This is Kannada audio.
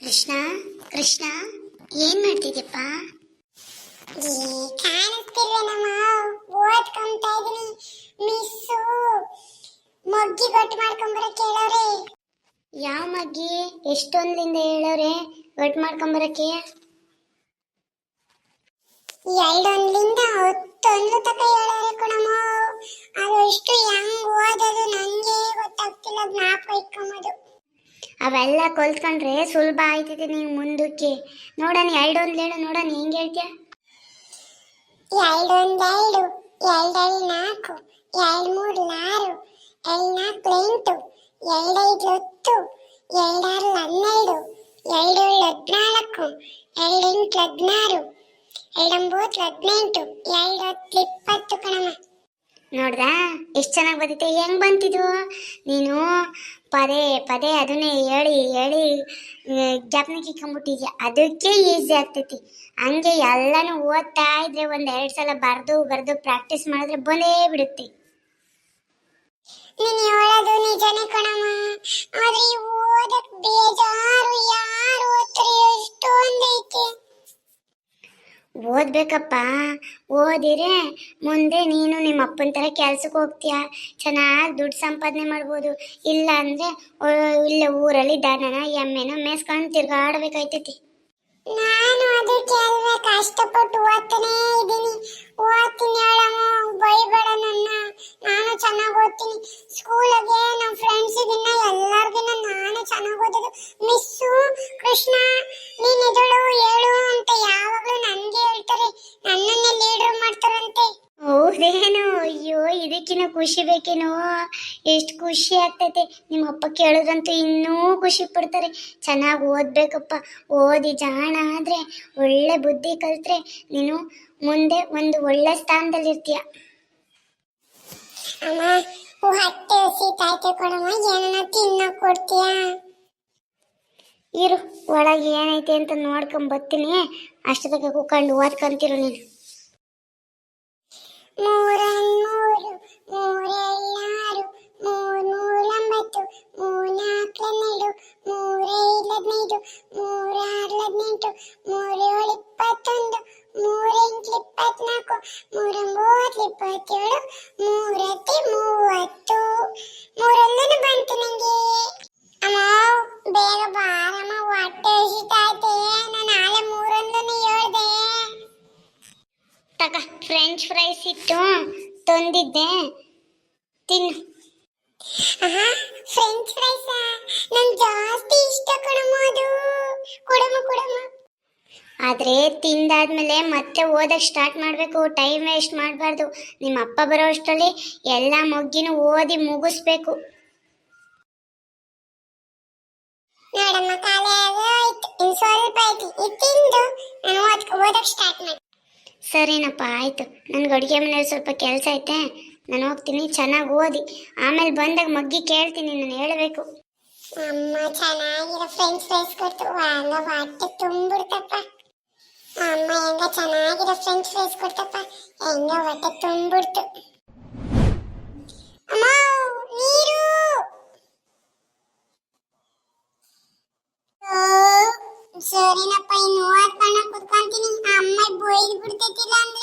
ಕೃಷ್ಣ ಕೃಷ್ಣ ಏನ್ ಮಾಡ್ತಿದ್ಯಪ್ಪ? ಕಾಣಿಸ್ತಿಲ್ವೇನಮ್ಮ? ಓದ್ಕೊಂತಾ ಇದೀನಿ. ಮಿಸ್ಸು ಮೊಗ್ಗಿ ಗೊಟ್ಟು ಮಾಡ್ಕೊಂಬರಕ್ಕೆ ಹೇಳೋರೆ. ಯಾವ ಮಗ್ಗಿ? ಎಷ್ಟೊಂದ್ಲಿಂದ ಹೇಳೋರೆ ಒಟ್ಟು ಮಾಡ್ಕೊಂಬರಕ್ಕೆ? ಎರಡೊಂದ್ಲಿಂದ 10 ತಕ ಹೇಳೋರೆ ಕಣಮ್ಮ. ಅದು ಎಷ್ಟು ಹೆಂಗ್ ಓದೋದು ನಂಗೆ ಗೊತ್ತಾಗ್ತಿಲ್ಲ. ಜ್ಞಾಪ ಇಟ್ಕೊಂಬೋದು. ಅವೆಲ್ಲ ಕಲ್ತ್ಕೊಂಡ್ರೆ ಸುಲಭ ಆಯ್ತದೆ ನೀವು ಮುಂದಕ್ಕೆ. ನೋಡೋಣ ಎರಡೊಂದು ಹೇಳು, ನೋಡೋಣ ಹೆಂಗೆ ಹೇಳ್ತೀಯ? ಎರಡೊಂದೆರಡು, ಎರಡೆರಡು ನಾಲ್ಕು, ಎರಡು ಮೂರು ಆರು, ಎರಡು ನಾಲ್ಕು 8, ಎರಡೈದು 10, ಎರಡಾರು 12, ಎರಡೇಳು 14, ಎರಡೆಂಟು 16, ಎರಡೊಂಬತ್ತು 18, ಎರಡೊತ್ತು 20 ಕಣಮ್ಮ. ನೋಡ್ದಾ ಎಷ್ಟು ಚೆನ್ನಾಗಿ ಬಂದಿತ್ತೆ? ಹೆಂಗ್ ಬಂತಿದ್ದು? ನೀನು ಪದೇ ಪದೇ ಅದನ್ನೇ ಹೇಳಿ ಹೇಳಿ ಜ್ಞಾಪನಕ್ಕೆ ಇಕ್ಕೊಂಬಿಟ್ಟಿದ್ಯಾ. ಅದಕ್ಕೆ ಈಸಿ ಆಗ್ತೈತಿ. ಹಂಗೆ ಎಲ್ಲನೂ ಓದ್ತಾ ಇದ್ರೆ 1-2 ಸಲ ಬರೆದು ಪ್ರಾಕ್ಟೀಸ್ ಮಾಡಿದ್ರೆ ಬಂದೇ ಬಿಡುತ್ತೆ. ನೀನು ಹೇಳೋದು ನಿಜನೇ ಕಣಮ್ಮ. ಆದ್ರೆ ಓದಕ್ ಬೇಜಾರು. ಯಾರು ಓದ್ತಾರೆ? ಎಷ್ಟೊಂದೈತಿ. ಓದ್ಬೇಕಪ್ಪ. ಓದಿರೆ ಮುಂದೆ ನೀನು ನಿಮ್ಮ ಅಪ್ಪನ ಥರ ಕೆಲ್ಸಕ್ಕೆ ಹೋಗ್ತೀಯ, ಚೆನ್ನಾಗಿ ದುಡ್ಡು ಸಂಪಾದನೆ ಮಾಡ್ಬೋದು. ಇಲ್ಲ ಅಂದರೆ ಇಲ್ಲೇ ಊರಲ್ಲಿ ದನನ ಎಮ್ಮೆನ ಮೇಸ್ಕೊಂಡು ತಿರ್ಗಾಡ್ಬೇಕಾಯ್ತೈತಿ. ನಾನು ಅದಕ್ಕೆ ಅಲ್ವೇ ಕಷ್ಟಪಟ್ಟು ಓದ್ತಾನೇ ಇದ್ದೀನಿ. ಓದ್ತೀನಿ ಹೇಳಮ್ಮ, ಬೈಬೇಡ ನನ್ನ. ನಾನು ಚೆನ್ನಾಗಿ ಓದ್ತೀನಿ. ಸ್ಕೂಲಿಗೆ ನಮ್ಮ ಫ್ರೆಂಡ್ಸಿಗಿನ್ನ ಎಲ್ಲರಿಗಿನ್ನ ನಾನು ಚೆನ್ನಾಗಿ ಓದೋದು. ಮಿಸ್ಸು ಕೃಷ್ಣ ನೀನ್ ಎದಳು ಹೇಳು ಅಂತ ಯಾವಾಗಲೂ ನನಗೆ ಹೇಳ್ತಾರೆ. ನನ್ನನ್ನೇ ಲೀಡರ್ ಮಾಡ್ತಾರಂತೆ. ಹೌದೇನು? ಅಯ್ಯೋ, ಇದಕ್ಕಿನ್ನ ಖುಷಿ ಬೇಕೇನೋ? ಎಷ್ಟು ಖುಷಿ ಆಗ್ತೈತೆ. ನಿಮ್ಮ ಅಪ್ಪ ಕೇಳಿದ್ರಂತೂ ಇನ್ನೂ ಖುಷಿ ಪಡ್ತಾರೆ. ಚೆನ್ನಾಗಿ ಓದ್ಬೇಕಪ್ಪ. ಓದಿ ಜಾಣ ಆದರೆ ಒಳ್ಳೆ ಬುದ್ಧಿ ಕಲಿತ್ರೆ ನೀನು ಮುಂದೆ ಒಂದು ಒಳ್ಳೆ ಸ್ಥಾನದಲ್ಲಿರ್ತೀಯ. ಅಮ್ಮ ಹೊಟ್ಟೆ ಹಸಿತಾಯ್ತು ಕಣಮ್ಮ. ಏನನ್ನ ತಿನ್ನಕ್ ಕೊಡ್ತೀಯಾ? ಇರು, ಒಳಗೆ ಏನೈತೆ ಅಂತ ನೋಡ್ಕೊಂಬರ್ತೀನಿ. ಅಷ್ಟೊತ್ತಿಗೆ ಕೂತ್ಕೊಂಡು ಓದ್ಕೊಂತಿರು ನೀನು. ಮೂರನ್ಮೂರು, ಮೂರೆಳ್ಳಾರು, ಮೂರ್ಮೂರಂಬತ್ತು, ಮೂರ್ನಾಲ್ಕನ್ನೆರಡು, ಮೂರೈದನೆಂಟು, ಮೂರಾರು 18, ಮೂರೇಳು 21, ಮೂರೆಂಟು 24, ಮೂರೊಂಬತ್ತು 27, ಮೂರತ್ತಿ 30. ಮೂರೊಂದನು ಬಂತು ನಂಗೆ. ಅಮ್ಮ ಬೇಗ ಬಾರಮ್ಮ, ಹೊಟ್ಟೆ ಹಸಿತೈತೆ. ನಾನು ನಾಳೆ ಮೂರೊಂದನ್ನು ಹೇಳ್ದೆ. ತಗ, ಫ್ರೆಂಚ್ ಫ್ರೈಸ್ ಇತ್ತು ತಂದಿದ್ದೆ, ತಿನ್ನು. ಫ್ರೆಂಚ್ ಫ್ರೈಸ್ ನಂಗೆ ಜಾಸ್ತಿ ಇಷ್ಟ ಕಣಮ್ಮ. ಅದು ಕೊಡಮ್ಮ. ಆದರೆ ತಿಂದಾದ್ಮೇಲೆ ಮತ್ತೆ ಓದಕ್ಕೆ ಸ್ಟಾರ್ಟ್ ಮಾಡಬೇಕು. ಟೈಮ್ ವೇಸ್ಟ್ ಮಾಡಬಾರ್ದು. ನಿಮ್ಮ ಅಪ್ಪ ಬರೋ ಅಷ್ಟರಲ್ಲಿ ಎಲ್ಲ ಮೊಗ್ಗಿನೂ ಓದಿ ಮುಗಿಸ್ಬೇಕು. ನೋಡಮ್ಮ, ಕಾಲೇ ಆಯ್ತು. ಇನ್ನು ಸ್ವಲ್ಪ ಐತಿ. ಇದು ತಿಂದು ನಾನು ಓದಕ್ಕೆ ಸ್ಟಾರ್ಟ್ ಮಾಡಿ. ಸರಿನಪ್ಪ, ಆಯಿತು. ನನಗೆ ಅಡುಗೆ ಮನೇಲಿ ಸ್ವಲ್ಪ ಕೆಲಸ ಐತೆ, ನಾನು ಹೋಗ್ತೀನಿ. ಚೆನ್ನಾಗಿ ಓದಿ. ಆಮೇಲೆ ಬಂದಾಗ ಮಗ್ಗಿ ಕೇಳ್ತೀನಿ, ನಾನು ಹೇಳಬೇಕು. ಅಮ್ಮ ಚೆನ್ನಾಗಿರೋ ಫ್ರೆಂಚ್ ಫ್ರೈಸ್ ಕೊಡ್ತು. ಹಂಗ ಹೊಟ್ಟೆ ತುಂಬಿಡ್ತಪ್ಪ. ಅಮ್ಮ ಹೆಂಗ ಚೆನ್ನಾಗಿರೋ ಫ್ರೆಂಚ್ ಫ್ರೈಸ್ ಕೊಡ್ತಪ್ಪ. ಹೆಂಗ ಹೊಟ್ಟೆ ತುಂಬಿಡ್ತು. ಅಮ್ಮ ನೀರು. ಸರಿನಪ್ಪ, ಇನ್ನು ಓದ್ಕೊಂಡ ಕುತ್ಕೊಂತೀನಿ. ಅಮ್ಮ ಬೈದು ಬಿಡ್ತೈತಿಲ್ಲ ಅಂದ್ರೆ